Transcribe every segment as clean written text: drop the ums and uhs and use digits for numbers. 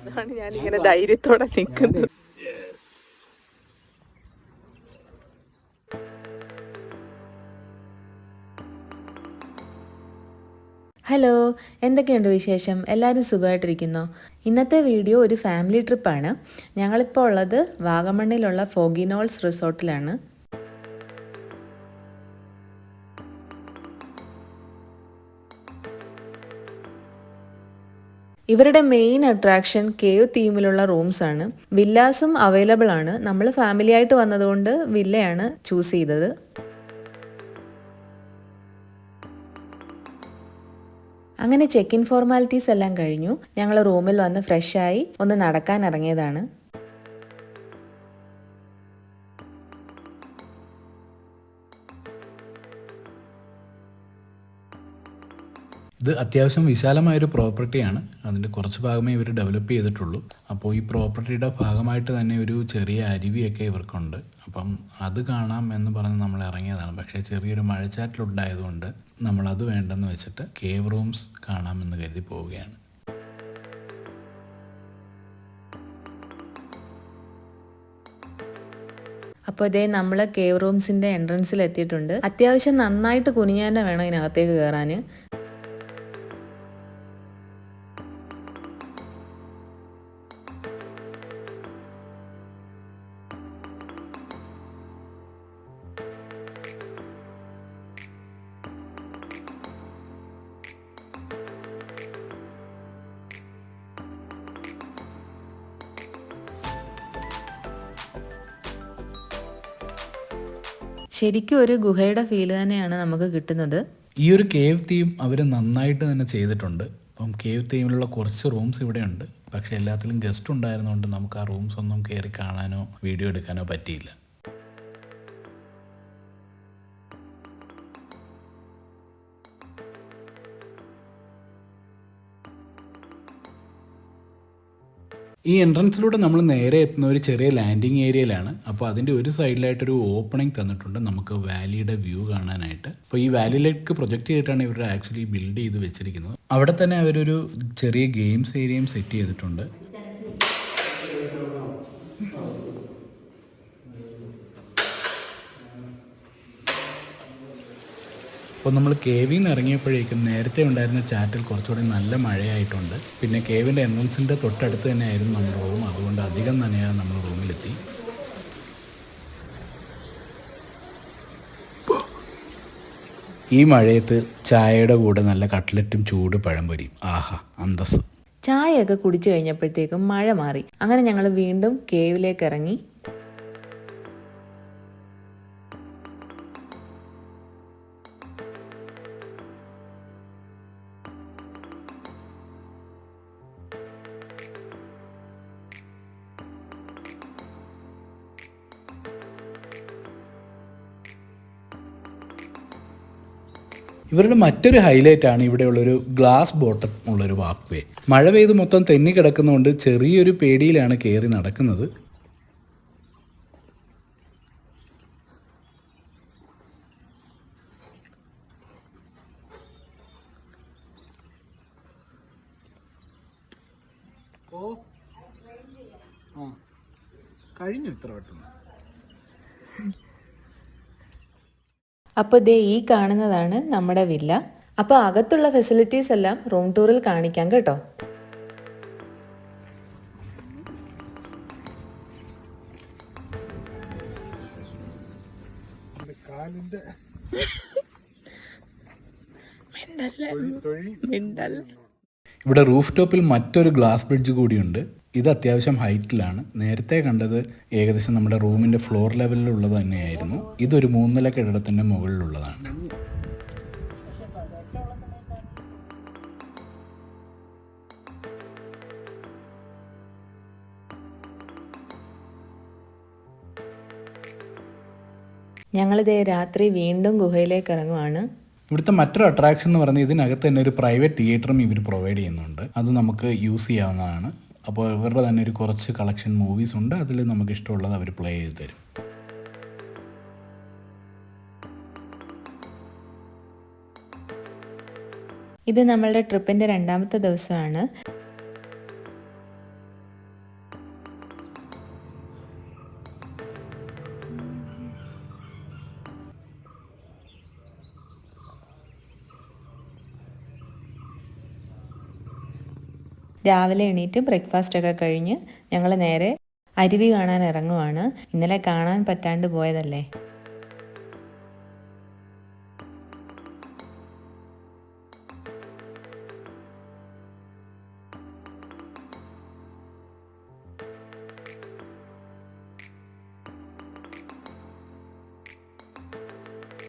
അതാണ് ഞാനിങ്ങനെ ധൈര്യത്തോടെ നിൽക്കുന്നത്. ഹലോ, എന്തൊക്കെയുണ്ട് വിശേഷം? എല്ലാവരും സുഖമായിട്ടിരിക്കുന്നോ? ഇന്നത്തെ വീഡിയോ ഒരു ഫാമിലി ട്രിപ്പാണ്. ഞങ്ങളിപ്പോൾ ഉള്ളത് വാഗമണ്ണിലുള്ള ഫോഗിനോൾസ് റിസോർട്ടിലാണ്. ഇവരുടെ മെയിൻ അട്രാക്ഷൻ കേവ് തീമിലുള്ള റൂംസ് ആണ്. വില്ലാസും അവൈലബിൾ ആണ്. നമ്മൾ ഫാമിലി ആയിട്ട് വന്നതുകൊണ്ട് വില്ലയാണ് ചൂസ് ചെയ്തത്. അങ്ങനെ ചെക്ക് ഇൻ ഫോർമാലിറ്റീസ് എല്ലാം കഴിഞ്ഞു. ഞങ്ങൾ റൂമിൽ വന്ന് ഫ്രഷായി ഒന്ന് നടക്കാൻ ഇറങ്ങിയതാണ്. ഇത് അത്യാവശ്യം വിശാലമായൊരു പ്രോപ്പർട്ടിയാണ്. അതിൻ്റെ കുറച്ച് ഭാഗമേ ഇവർ ഡെവലപ്പ് ചെയ്തിട്ടുള്ളൂ. അപ്പോൾ ഈ പ്രോപ്പർട്ടിയുടെ ഭാഗമായിട്ട് തന്നെ ഒരു ചെറിയ അരുവിയൊക്കെ ഇവർക്കുണ്ട്. അപ്പം അത് കാണാം എന്ന് പറഞ്ഞ് നമ്മൾ ഇറങ്ങിയതാണ്. പക്ഷേ ചെറിയൊരു മഴച്ചാറ്റിലുണ്ടായതുകൊണ്ട് നമ്മളത് വേണ്ടെന്ന് വെച്ചിട്ട് കേവ് റൂംസ് കാണാമെന്ന് കരുതി പോവുകയാണ്. അപ്പോൾ ഇതേ നമ്മൾ കേവ് റൂംസിൻ്റെ എൻട്രൻസിൽ എത്തിയിട്ടുണ്ട്. അത്യാവശ്യം നന്നായിട്ട് കുനിഞ്ഞു തന്നെ വേണം ഇതിനകത്തേക്ക് കയറാൻ. ശരിക്കും ഒരു ഗുഹയുടെ ഫീൽ തന്നെയാണ് നമുക്ക് കിട്ടുന്നത്. ഈ ഒരു കേവ് തീം അവർ നന്നായിട്ട് തന്നെ ചെയ്തിട്ടുണ്ട്. അപ്പം കേവ് തീമിലുള്ള കുറച്ച് റൂംസ് ഇവിടെ ഉണ്ട്. പക്ഷേ എല്ലാത്തിലും ഗസ്റ്റ് ഉണ്ടായിരുന്നുകൊണ്ട് നമുക്ക് ആ റൂംസ് ഒന്നും കയറി കാണാനോ വീഡിയോ എടുക്കാനോ പറ്റിയില്ല. ഈ എൻട്രൻസിലൂടെ നമ്മൾ നേരെ എത്തുന്ന ഒരു ചെറിയ ലാൻഡിങ് ഏരിയയിലാണ്. അപ്പോൾ അതിൻ്റെ ഒരു സൈഡിലായിട്ടൊരു ഓപ്പണിംഗ് തന്നിട്ടുണ്ട് നമുക്ക് വാലിയുടെ വ്യൂ കാണാനായിട്ട്. അപ്പോൾ ഈ വാലിയിലേക്ക് പ്രൊജക്റ്റ് ചെയ്തിട്ടാണ് ഇവർ ആക്ച്വലി ബിൽഡ് ചെയ്ത് വെച്ചിരിക്കുന്നത്. അവിടെ തന്നെ അവരൊരു ചെറിയ ഗെയിംസ് ഏരിയയും സെറ്റ് ചെയ്തിട്ടുണ്ട്. അപ്പോൾ നമ്മൾ കേവിൽ നിന്ന് ഇറങ്ങിയപ്പോഴേക്കും നേരത്തെ ഉണ്ടായിരുന്ന ചാറ്റിൽ കുറച്ചുകൂടി നല്ല മഴയായിട്ടുണ്ട്. പിന്നെ കേവിൻ്റെ എൻട്രൻസിൻ്റെ തൊട്ടടുത്ത് തന്നെയായിരുന്നു നമ്മുടെ റൂം. അതുകൊണ്ട് അധികം നനയാതെ നമ്മൾ റൂമിലെത്തി. ഈ മഴയത്ത് ചായയുടെ കൂടെ നല്ല കട്ട്ലറ്റും ചൂട് പഴംപൊരിയും, ആഹാ അന്തസ്. ചായയൊക്കെ കുടിച്ചു കഴിഞ്ഞപ്പോഴത്തേക്കും മഴ മാറി. അങ്ങനെ ഞങ്ങൾ വീണ്ടും കേവിലേക്ക് ഇറങ്ങി. ഇവരുടെ മറ്റൊരു ഹൈലൈറ്റ് ആണ് ഇവിടെയുള്ളൊരു ഗ്ലാസ് ബോട്ടം ഉള്ളൊരു വാക്ക് വേ. മഴ പെയ്ത് മൊത്തം തെന്നി കിടക്കുന്നതുകൊണ്ട് ചെറിയൊരു പേടിയിലാണ് കയറി നടക്കുന്നത്. കഴിഞ്ഞു ഇത്ര പെട്ടെന്ന്. അപ്പോൾ ദേ ഈ കാണുന്നതാണ് നമ്മുടെ വില്ല. അപ്പോൾ അകത്തുള്ള ഫെസിലിറ്റീസ് എല്ലാം റൂം ടൂറിൽ കാണിക്കാം കേട്ടോ. ഇവിടെ റൂഫ് ടോപ്പിൽ മറ്റൊരു ഗ്ലാസ് ബ്രിഡ്ജ് കൂടിയുണ്ട്. ഇത് അത്യാവശ്യം ഹൈറ്റിലാണ്. നേരത്തെ കണ്ടത് ഏകദേശം നമ്മുടെ റൂമിൻ്റെ ഫ്ലോർ ലെവലിലുള്ളത് തന്നെയായിരുന്നു. ഇതൊരു 3 നില കെട്ടിടത്തിൻ്റെ മുകളിലുള്ളതാണ്. ഞങ്ങളിതേ രാത്രി വീണ്ടും ഗുഹയിലേക്ക് ഇറങ്ങുവാണ്. ഇവിടുത്തെ മറ്റൊരു അട്രാക്ഷൻ എന്ന് പറഞ്ഞാൽ ഇതിനകത്ത് തന്നെ ഒരു പ്രൈവറ്റ് തിയേറ്ററും ഇവർ പ്രൊവൈഡ് ചെയ്യുന്നുണ്ട്. അത് നമുക്ക് യൂസ് ചെയ്യാവുന്നതാണ്. അപ്പോൾ ഇവരുടെ തന്നെ ഒരു കുറച്ച് കളക്ഷൻ മൂവീസ് ഉണ്ട്. അതിൽ നമുക്ക് ഇഷ്ടമുള്ളത് അവർ പ്ലേ ചെയ്ത് തരും. ഇത് നമ്മളുടെ ട്രിപ്പിൻ്റെ 2ാമത്തെ ദിവസമാണ്. രാവിലെ എണീറ്റ് ബ്രേക്ക്ഫാസ്റ്റ് ഒക്കെ കഴിഞ്ഞ് ഞങ്ങൾ നേരെ അരുവി കാണാൻ ഇറങ്ങുവാണ്. ഇന്നലെ കാണാൻ പറ്റാണ്ട് പോയതല്ലേ.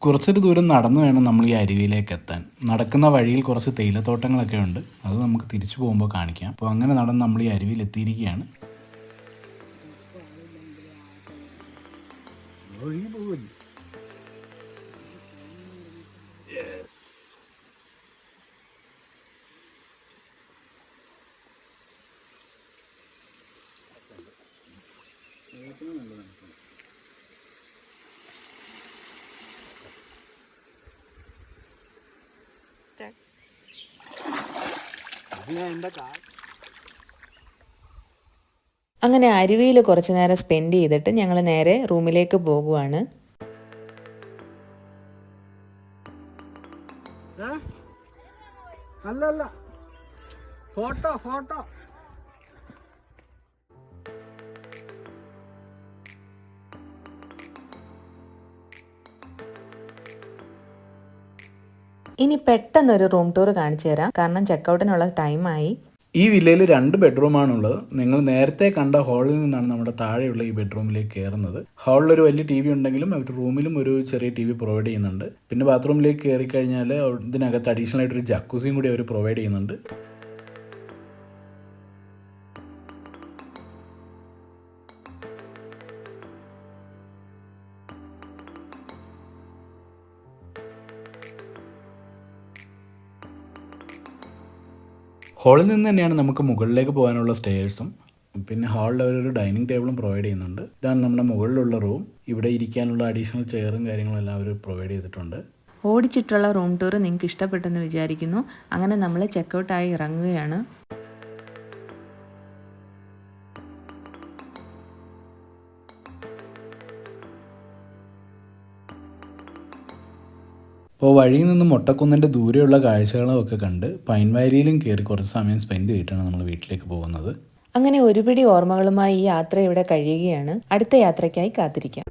കുറച്ചൊരു ദൂരം നടന്നു വേണം നമ്മൾ ഈ അരുവിയിലേക്ക് എത്താൻ. നടക്കുന്ന വഴിയിൽ കുറച്ച് തേയിലത്തോട്ടങ്ങളൊക്കെ ഉണ്ട്, അത് നമുക്ക് തിരിച്ചു പോകുമ്പോൾ കാണിക്കാം. അപ്പോൾ അങ്ങനെ നടന്ന് നമ്മൾ ഈ അരുവിയിൽ എത്തിയിരിക്കുകയാണ്. അങ്ങനെ അരുവിയിൽ കുറച്ച് നേരം സ്പെൻഡ് ചെയ്തിട്ട് ഞങ്ങൾ നേരെ റൂമിലേക്ക് പോകുവാണ്. അല്ലല്ല, ഫോട്ടോ ഫോട്ടോ. ഇനി പെട്ടെന്നൊരു റൂം ടൂർ കാണിച്ചു തരാം, കാരണം ചെക്കൗട്ടിനുള്ള ടൈമായി. ഈ വില്ലയിൽ 2 ബെഡ്റൂമാണുള്ളത്. നിങ്ങൾ നേരത്തെ കണ്ട ഹാളിൽ നിന്നാണ് നമ്മുടെ താഴെയുള്ള ഈ ബെഡ്റൂമിലേക്ക് കയറുന്നത്. ഹാളിൽ ഒരു വലിയ TV ഉണ്ടെങ്കിലും അവർ റൂമിലും ഒരു ചെറിയ TV പ്രൊവൈഡ് ചെയ്യുന്നുണ്ട്. പിന്നെ ബാത്റൂമിലേക്ക് കയറി കഴിഞ്ഞാൽ ഇതിനകത്ത് അഡീഷണൽ ആയിട്ടൊരു ജക്കൂസിയും കൂടി അവർ പ്രൊവൈഡ് ചെയ്യുന്നുണ്ട്. ഹാളിൽ നിന്ന് തന്നെയാണ് നമുക്ക് മുകളിലേക്ക് പോകാനുള്ള സ്റ്റെയർസും. പിന്നെ ഹാളിൽ അവരൊരു ഡൈനിങ് ടേബിളും പ്രൊവൈഡ് ചെയ്യുന്നുണ്ട്. ഇതാണ് നമ്മുടെ മുകളിലുള്ള റൂം. ഇവിടെ ഇരിക്കാനുള്ള അഡീഷണൽ ചെയറും കാര്യങ്ങളും എല്ലാം അവർ പ്രൊവൈഡ് ചെയ്തിട്ടുണ്ട്. ഓടിച്ചിട്ടുള്ള റൂം ടൂർ നിങ്ങൾക്ക് ഇഷ്ടപ്പെട്ടെന്ന് വിചാരിക്കുന്നു. അങ്ങനെ നമ്മൾ ചെക്കൗട്ടായി ഇറങ്ങുകയാണ്. അപ്പോൾ വഴിയിൽ നിന്ന് മൊട്ടക്കുന്നിൻ്റെ ദൂരെയുള്ള കാഴ്ചകളും ഒക്കെ കണ്ട് പൈൻ വാലിയിലും കയറി കുറച്ച് സമയം സ്പെൻഡ് ചെയ്തിട്ടാണ് നമ്മൾ വീട്ടിലേക്ക് പോകുന്നത്. അങ്ങനെ ഒരുപിടി ഓർമ്മകളുമായി ഈ യാത്ര ഇവിടെ കഴിയുകയാണ്. അടുത്ത യാത്രയ്ക്കായി കാത്തിരിക്കാം.